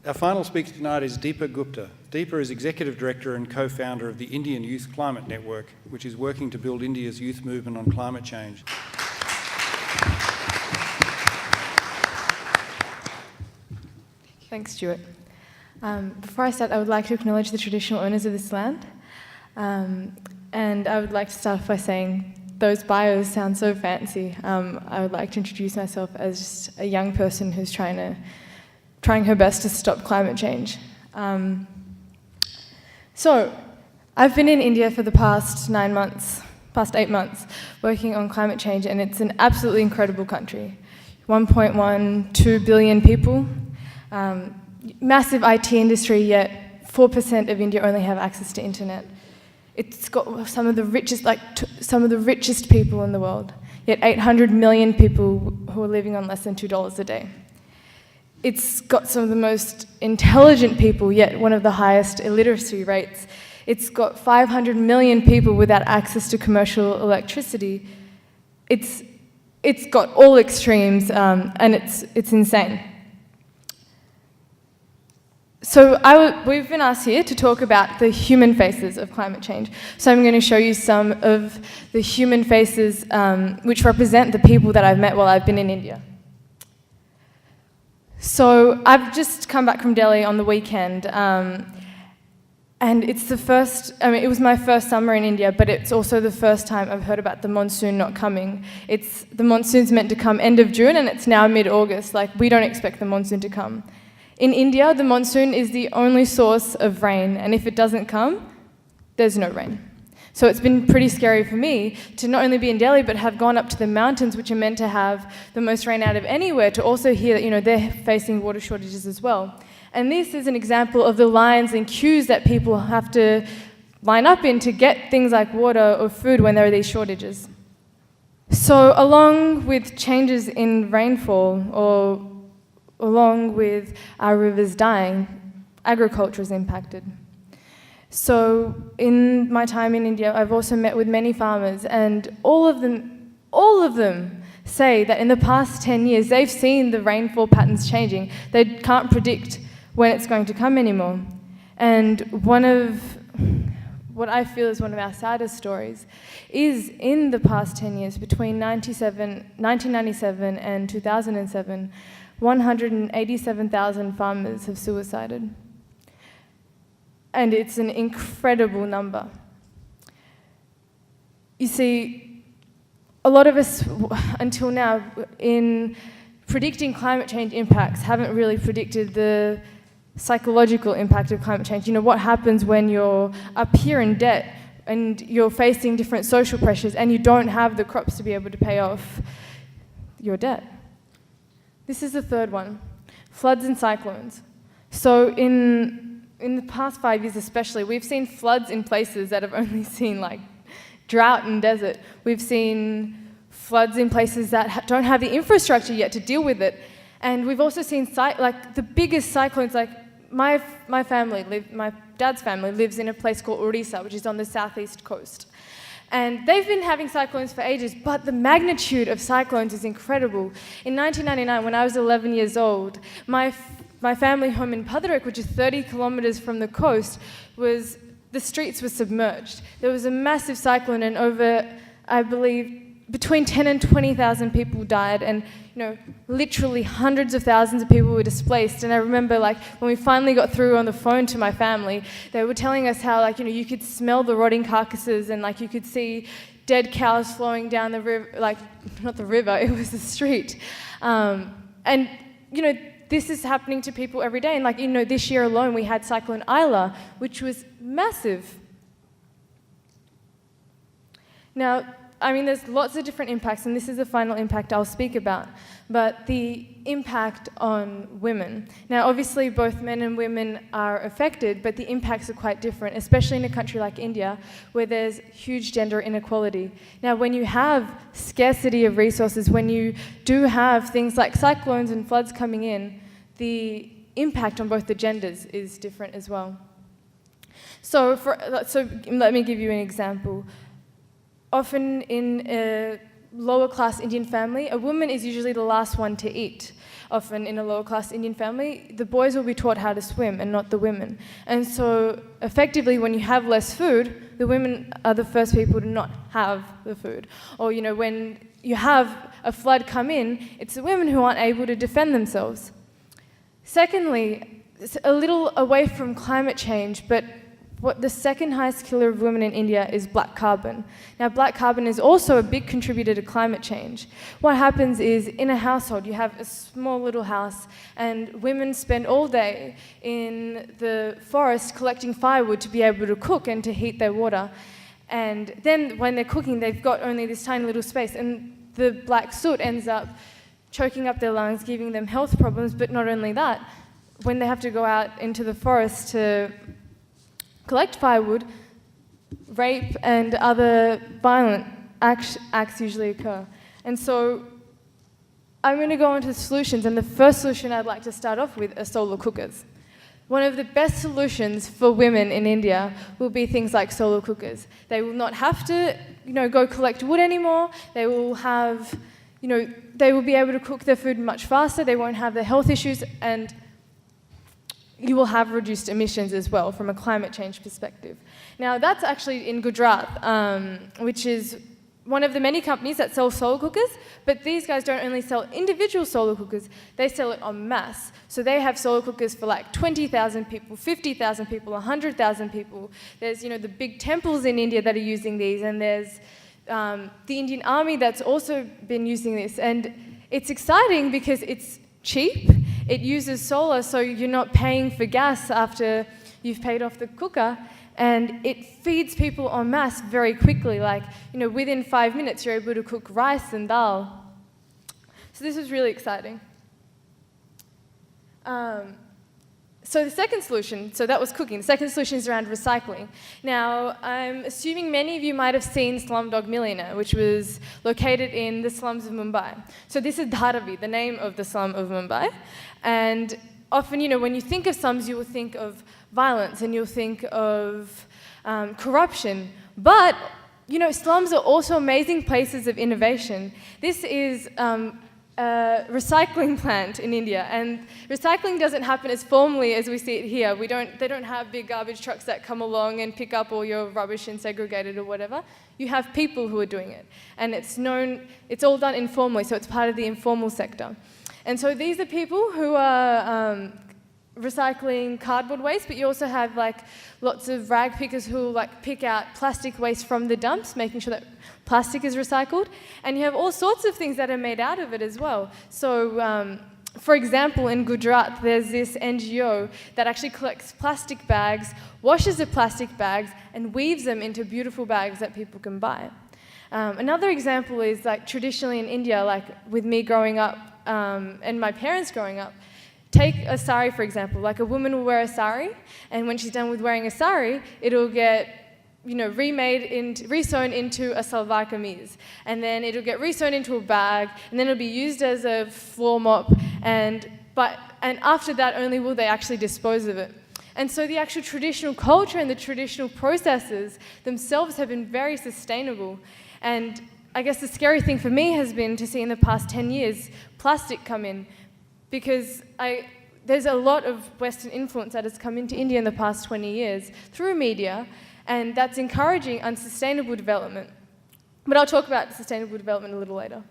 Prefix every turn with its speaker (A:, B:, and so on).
A: Our final speaker tonight is Deepa Gupta. Deepa is Executive Director and co-founder of the Indian Youth Climate Network, which is working to build India's youth movement on climate change.
B: Thanks, Stuart. Before I start, I would like to acknowledge the traditional owners of this land. And I would like to start off by saying those bios sound so fancy. I would like to introduce myself as just a young person who's trying her best to stop climate change. So, I've been in India for the past 8 months, working on climate change, and it's an absolutely incredible country. 1.12 billion people, massive IT industry, yet 4% of India only have access to internet. It's got some of the richest people in the world, yet 800 million people who are living on less than $2 a day. It's got some of the most intelligent people, yet one of the highest illiteracy rates. It's got 500 million people without access to commercial electricity. It's got all extremes, and it's insane. So we've been asked here to talk about the human faces of climate change. So I'm going to show you some of the human faces which represent the people that I've met while I've been in India. So I've just come back from Delhi on the weekend, and it's it was my first summer in India, but it's also the first time I've heard about the monsoon not coming. The monsoon's meant to come end of June, and it's now mid-August. We don't expect the monsoon to come. In India, the monsoon is the only source of rain, and if it doesn't come, there's no rain. So it's been pretty scary for me to not only be in Delhi, but have gone up to the mountains, which are meant to have the most rain out of anywhere, to also hear that they're facing water shortages as well. And this is an example of the lines and queues that people have to line up in to get things like water or food when there are these shortages. So along with changes in rainfall, or along with our rivers dying, agriculture is impacted. So in my time in India, I've also met with many farmers, and all of them say that in the past 10 years, they've seen the rainfall patterns changing. They can't predict when it's going to come anymore. And what I feel is one of our saddest stories is in the past 10 years, between 1997 and 2007, 187,000 farmers have suicided. And it's an incredible number. You see, a lot of us, until now, in predicting climate change impacts, haven't really predicted the psychological impact of climate change. What happens when you're up here in debt and you're facing different social pressures and you don't have the crops to be able to pay off your debt. This is the third one, floods and cyclones. So in the past 5 years especially, we've seen floods in places that have only seen drought and desert. We've seen floods in places that don't have the infrastructure yet to deal with it. And we've also seen the biggest cyclones, my dad's family lives in a place called Odisha, which is on the southeast coast. And they've been having cyclones for ages, but the magnitude of cyclones is incredible. In 1999, when I was 11 years old, my family home in Bhadrak, which is 30 kilometers from the coast, the streets were submerged. There was a massive cyclone, and over, I believe, between 10 and 20,000 people died, and literally hundreds of thousands of people were displaced. And I remember when we finally got through on the phone to my family, they were telling us how you could smell the rotting carcasses, and you could see dead cows flowing down the river, not the river, it was the street. And this is happening to people every day. And this year alone we had Cyclone Isla, which was massive. Now, there's lots of different impacts, and this is the final impact I'll speak about, but the impact on women. Now, obviously, both men and women are affected, but the impacts are quite different, especially in a country like India, where there's huge gender inequality. Now, when you have scarcity of resources, when you do have things like cyclones and floods coming in, the impact on both the genders is different as well. So let me give you an example. Often in a lower class Indian family, a woman is usually the last one to eat. often in a lower class Indian family, the boys will be taught how to swim and not the women. And so effectively when you have less food, the women are the first people to not have the food. Or, you know, when you have a flood come in, it's the women who aren't able to defend themselves. Secondly, it's a little away from climate change, but what the second highest killer of women in India is black carbon. Now, black carbon is also a big contributor to climate change. What happens is, in a household, you have a small little house, and women spend all day in the forest collecting firewood to be able to cook and to heat their water. And then when they're cooking, they've got only this tiny little space, and the black soot ends up choking up their lungs, giving them health problems. But not only that, when they have to go out into the forest to collect firewood, rape and other violent acts usually occur. And so I'm going to go on to solutions, and the first solution I'd like to start off with are solar cookers. One of the best solutions for women in India will be things like solar cookers. They will not have to, go collect wood anymore. They will have, they will be able to cook their food much faster. They won't have the health issues, and you will have reduced emissions as well from a climate change perspective. Now, that's actually in Gujarat, which is one of the many companies that sell solar cookers, but these guys don't only sell individual solar cookers, they sell it en masse. So they have solar cookers for like 20,000 people, 50,000 people, 100,000 people. There's, the big temples in India that are using these, and there's the Indian Army that's also been using this. And it's exciting because it's cheap, it uses solar, so you're not paying for gas after you've paid off the cooker, and it feeds people en masse very quickly. Like, within 5 minutes you're able to cook rice and dal. So this is really exciting. So the second solution, so that was cooking. The second solution is around recycling. Now, I'm assuming many of you might have seen Slumdog Millionaire, which was located in the slums of Mumbai. So this is Dharavi, the name of the slum of Mumbai. And often, when you think of slums, you will think of violence and you'll think of corruption. But, slums are also amazing places of innovation. This is a recycling plant in India, and recycling doesn't happen as formally as we see it here. They don't have big garbage trucks that come along and pick up all your rubbish and segregate it or whatever. You have people who are doing it, and it's all done informally, so it's part of the informal sector. And so these are people who are recycling cardboard waste, but you also have lots of rag pickers who pick out plastic waste from the dumps, making sure that plastic is recycled. And you have all sorts of things that are made out of it as well. So, for example, in Gujarat, there's this NGO that actually collects plastic bags, washes the plastic bags, and weaves them into beautiful bags that people can buy. Another example is traditionally in India, with me growing up and my parents growing up, take a sari, for example. A woman will wear a sari, and when she's done with wearing a sari, it'll get resewn into a salwar kameez, and then it'll get resewn into a bag, and then it'll be used as a floor mop, and after that only will they actually dispose of it. And so the actual traditional culture and the traditional processes themselves have been very sustainable. And I guess the scary thing for me has been to see in the past 10 years plastic come in, because there's a lot of Western influence that has come into India in the past 20 years through media, and that's encouraging unsustainable development. But I'll talk about sustainable development a little later.